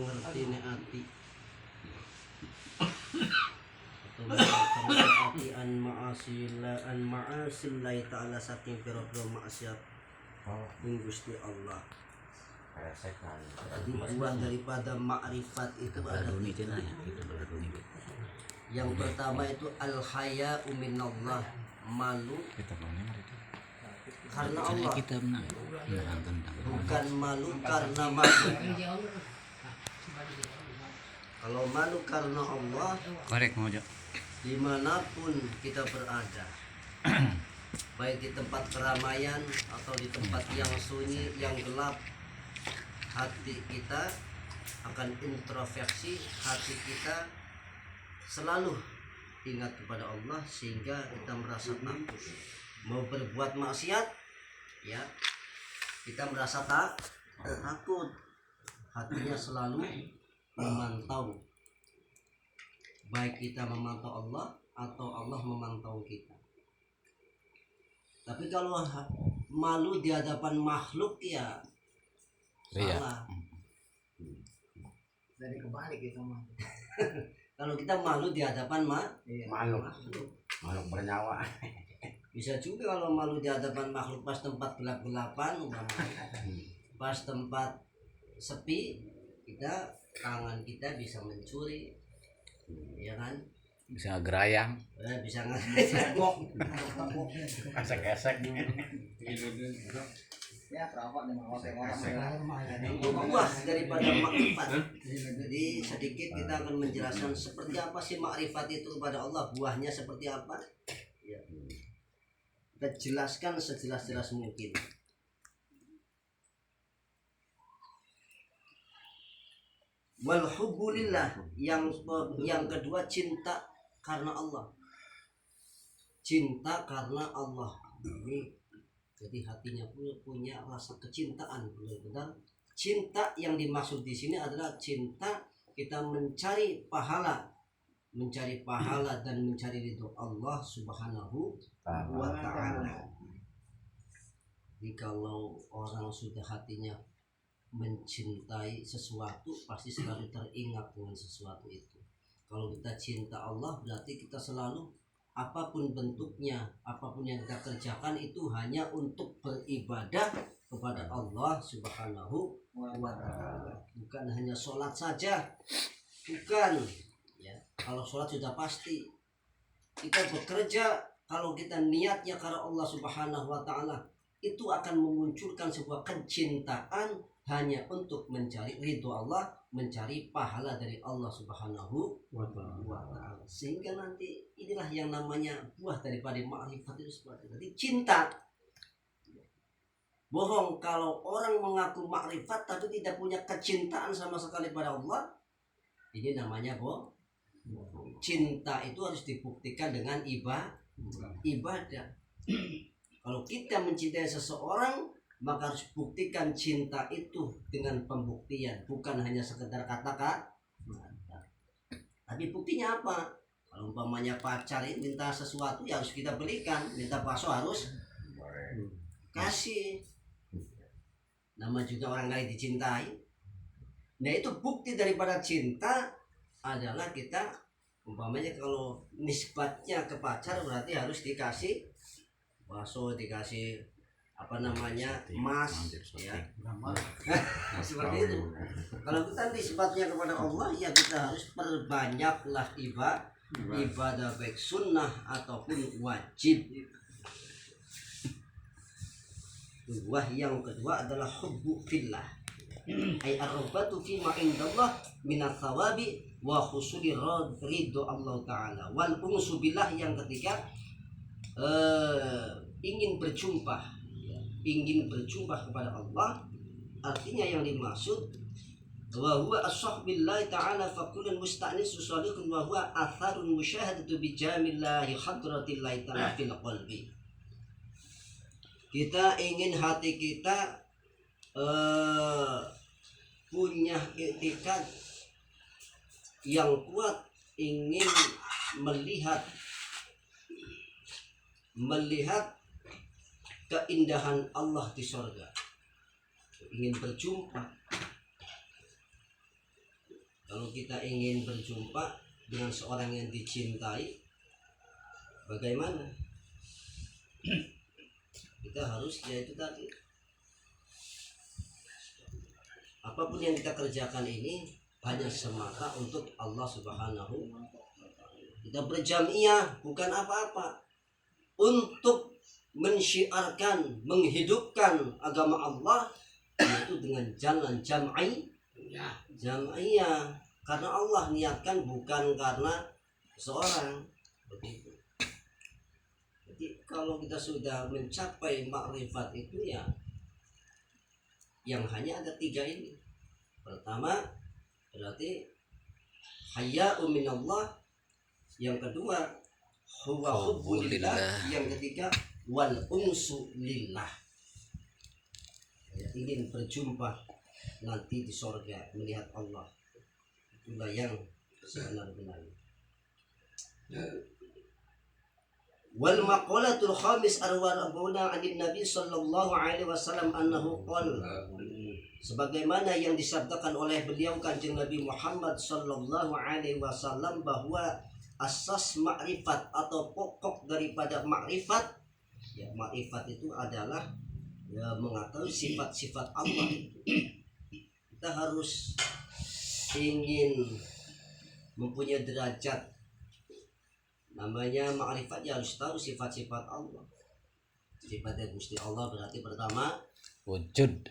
mengerti ni ati atau mengerti an ma'asillah ta'ala saking pira-pira maksiat ning Gusti Allah. Jadi buah daripada makrifat itu ada yang pertama itu al-haya'u minallah, malu karena Allah, bukan malu karena makhluk. Kalau malu karena Allah, dimanapun kita berada, baik di tempat keramaian atau di tempat yang sunyi, yang gelap, hati kita akan introspeksi, hati kita selalu ingat kepada Allah sehingga kita merasa takut mau berbuat maksiat, ya kita merasa takut, hatinya selalu memantau, baik kita memantau Allah atau Allah memantau kita. Tapi kalau malu di hadapan makhluk ya salah. Dari kebalik gitu mah. Kalau kita malu di hadapan makhluk bernyawa. Bisa juga kalau malu di hadapan makhluk pas tempat gelap-gelapan, pas tempat sepi, tangan kita bisa mencuri, ya kan? Bisa gerayang, bisa ngasih Esek-esek. Ya perawat nih mau itu buah daripada makrifat. Jadi sedikit kita akan menjelaskan seperti apa sih makrifat itu kepada Allah, buahnya seperti apa, ya. Kita jelaskan sejelas-jelas mungkin. Wal hubbulillah, yang kedua cinta karena Allah. Cinta karena Allah. Ini jadi hatinya punya rasa kecintaan benar-benar. Cinta yang dimaksud di sini adalah cinta kita mencari pahala dan mencari ridho Allah Subhanahu wa ta'ala. Jadi kalau orang sudah hatinya mencintai sesuatu, pasti selalu teringat dengan sesuatu itu. Kalau kita cinta Allah, berarti kita selalu, apapun bentuknya, apapun yang kita kerjakan itu hanya untuk beribadah kepada Allah Subhanahu wa ta'ala. Bukan hanya sholat saja, bukan, ya. Kalau sholat sudah pasti. Kita bekerja, kalau kita niatnya karena Allah Subhanahu wa ta'ala, itu akan memunculkan sebuah kecintaan hanya untuk mencari ridho Allah, mencari pahala dari Allah Subhanahu wa ta'ala. Sehingga nanti inilah yang namanya buah daripada makrifat itu seperti tadi, cinta. Bohong kalau orang mengaku makrifat tapi tidak punya kecintaan sama sekali pada Allah, ini namanya bohong. Cinta itu harus dibuktikan dengan ibadah. Kalau kita mencintai seseorang, maka harus buktikan cinta itu dengan pembuktian, bukan hanya sekedar kata-kata. Tapi buktinya apa? Kalau umpamanya pacar ini minta sesuatu, ya harus kita berikan. Minta bakso harus kasih. Nama juga orang lain dicintai. Nah itu bukti daripada cinta adalah kita, umpamanya kalau nisbatnya ke pacar berarti harus dikasih bakso, dikasih emas, ya. Seperti itu. Kalau kita nisbatnya kepada Allah, ya kita harus perbanyaklah ibadah baik sunnah ataupun wajib. Buah yang kedua adalah hubbu fillah, ay ar-rabbatu fi ma indallah minat thawabi wa husuli ridho Allah ta'ala. Wal unsu billah yang ketiga, ingin berjumpa kepada Allah. Artinya yang dimaksud wa huwa as-sahbillahi ta'ala fa kullun musta'nisu salihun wa huwa atharun musyahadatu bi jamillahi hadratillahi ta'ala fil qalbi. Kita ingin hati kita punya i'tikad yang kuat, ingin melihat keindahan Allah di surga, ingin berjumpa. Kalau kita ingin berjumpa dengan seorang yang dicintai, bagaimana? Kita harus, yaitu tadi, apapun yang kita kerjakan ini hanya semata untuk Allah Subhanahu wa Ta'ala. Kita berjamiah bukan apa-apa, untuk mensyiarkan, menghidupkan agama Allah, yaitu dengan jalan jam'iyah, karena Allah niatkan, bukan karena seorang. Begitu. Jadi kalau kita sudah mencapai makrifat itu ya, yang hanya ada 3 ini. Pertama berarti hayya'u minallah, yang kedua huwa hubbulillah, yang ketiga wal unsu lillah. Ya, ingin berjumpa nanti di sorga melihat Allah, itulah yang sebenar-benarnya. Wal maqalatul khamis arwarabuna anin nabi sallallahu alaihi wasallam annahu qala, sebagaimana yang disabdakan oleh beliau Kanjeng Nabi Muhammad sallallahu alaihi wasallam, bahwa asas makrifat atau pokok daripada makrifat, ya makrifat itu adalah ya mengetahui sifat-sifat Allah. Kita harus ingin mempunyai derajat, namanya makrifat, ya harus tahu sifat-sifat Allah. Sifatnya Gusti Allah berarti pertama Wujud.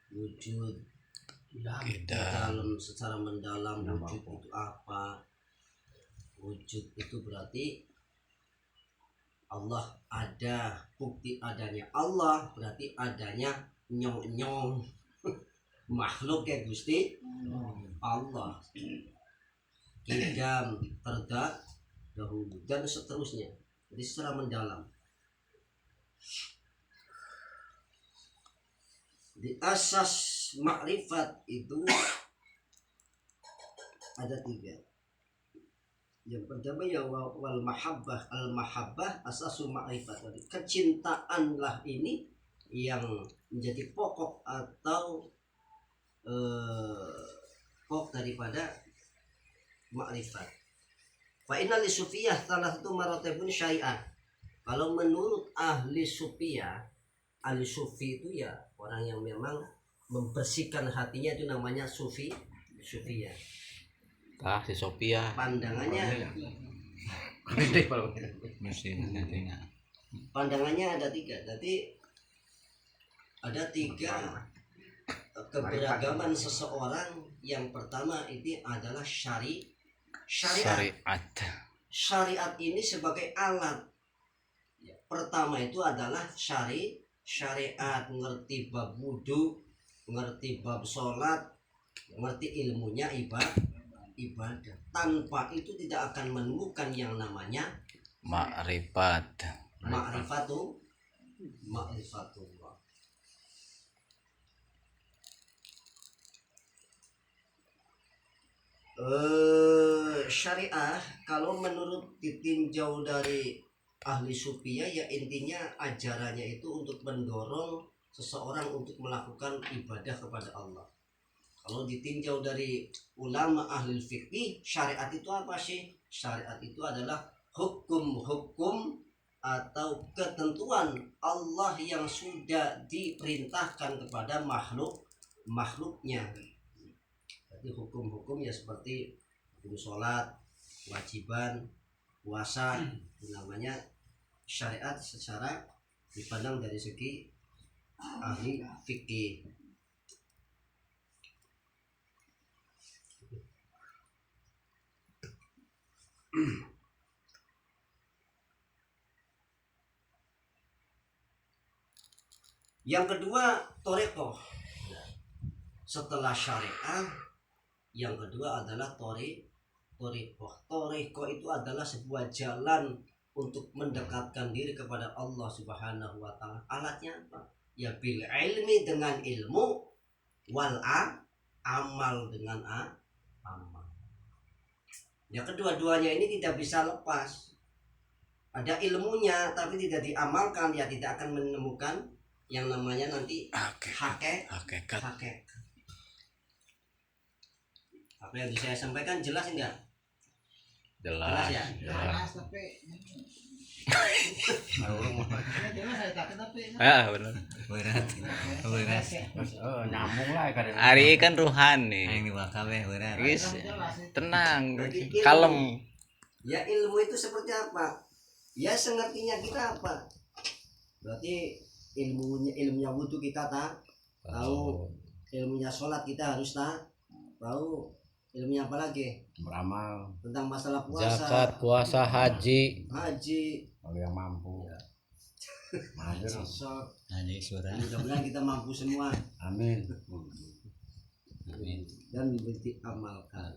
Wujud dalam secara mendalam. Wujud itu apa? Wujud itu berarti Allah ada, bukti adanya Allah berarti adanya nyong-nyong makhluk ya Gusti Allah, kidam, terdahulu dan seterusnya. Jadi secara mendalam. Di asas makrifat itu ada 3. Yang pertama ya wal mahabbah, al mahabbah asasul makrifat. Jadi kecintaanlah ini yang menjadi pokok atau pokok daripada makrifat. Fa inna li sufiyah salah satu maratibun syai'ah. Kalau menurut ahli sufiyah, ahli sufi itu ya orang yang memang membersihkan hatinya, itu namanya sufiyah. Si Sophia. Pandangannya ada 3. Jadi ada 3 keberagaman seseorang. Yang pertama itu adalah syariat. Syariat ini sebagai alat. Pertama itu adalah syariat, ngerti bab wudu, ngerti bab sholat, ngerti ilmunya ibadah. Tanpa itu tidak akan menemukan yang namanya ma'rifatullah. Syariah kalau menurut ditinjau dari ahli sufiyah ya intinya ajarannya itu untuk mendorong seseorang untuk melakukan ibadah kepada Allah. Kalau ditinjau dari ulama ahli fikih, syariat itu apa sih? Syariat itu adalah hukum-hukum atau ketentuan Allah yang sudah diperintahkan kepada makhluknya. Jadi hukum-hukum ya seperti hukum sholat, kewajiban, puasa, namanya syariat secara dipandang dari segi ahli fikih. Yang kedua torekoh. Setelah syariah, yang kedua adalah torekoh. Torekoh itu adalah sebuah jalan untuk mendekatkan diri kepada Allah Subhanahu wa Ta'ala. Alatnya apa? Ya bil ilmi, dengan ilmu, wal amal, dengan amal. Ya kedua-duanya ini tidak bisa lepas. Ada ilmunya tapi tidak diamalkan, ya tidak akan menemukan yang namanya nanti hakikat. Apa yang saya sampaikan jelas enggak? Jelas. ya? Jelas tapi jelas saya takut tapi Benar. Berat. oh nyambung lah kadang Ari kan ruhani. Aing diwakaf berat. Guys, tenang, Bagi ilmu. kalem. Ya ilmu itu seperti apa? Ya sengertinya kita apa? Berarti ilmunya wudhu kita tahu, ilmunya sholat kita harus tahu, ilmunya apa lagi? beramal Tentang masalah puasa, Zakat, puasa, haji. kalau yang mampu Mahir. Hanya surah. mudah-mudahan kita mampu semua Amin. dan diamalkan.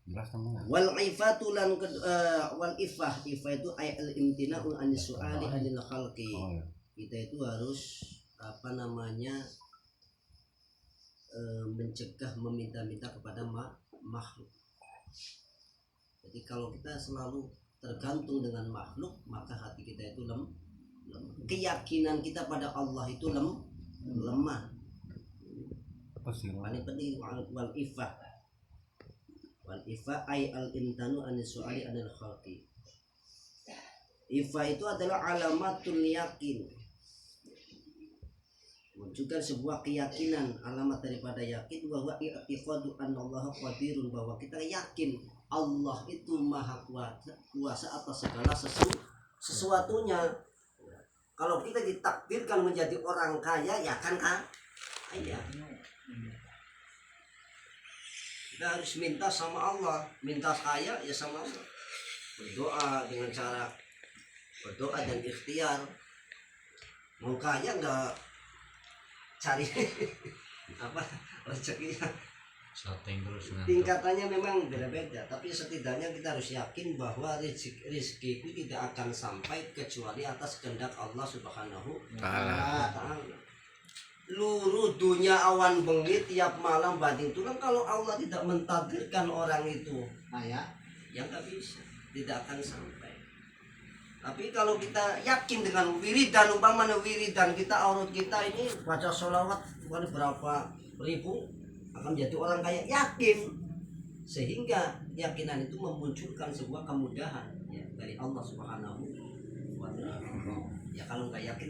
Jelas kamu nggak? Wal ifatu lan wal ifah itu ay al imtina'u an su'ali anil khalqi. Oh ya. Kita itu harus apa namanya mencegah meminta-minta kepada makhluk. Jadi kalau kita selalu tergantung dengan makhluk, maka hati kita itu lemah. Keyakinan kita pada Allah itu lemah. Apa sih? Paling penting wal ifah. Wal ifah ay al imtanu an su'ali anil khalqi. Ifah itu adalah alamatul yakin, menunjukkan sebuah keyakinan, alamat daripada yakin bahwa i'tiqadu anallaha qadirun, bahwa kita yakin Allah itu maha kuasa atas segala sesuatunya. Kalau kita ditakdirkan menjadi orang kaya, ya kan kaya. Kita harus minta sama Allah, minta kaya ya sama Allah. Berdoa dengan cara berdoa dan ikhtiar. Mau kaya enggak cari apa rezekinya, Shooting terus. tingkatannya memang beda-beda, tapi setidaknya kita harus yakin bahwa rezeki itu tidak akan sampai kecuali atas kehendak Allah Subhanahu wa Ta'ala. Luruh dunia awan bengi tiap malam banting tulang, kalau Allah tidak mentakdirkan orang itu kaya, ya nggak bisa, tidak akan sampai. Tapi kalau kita yakin dengan wiridan, umpamanya wiridan kita, aurut kita ini baca sholawat bukan berapa ribu akan menjadi orang kaya, yakin, sehingga keyakinan itu memunculkan sebuah kemudahan ya, dari Allah Subhanahu wa Ta'ala. Ya kalau nggak yakin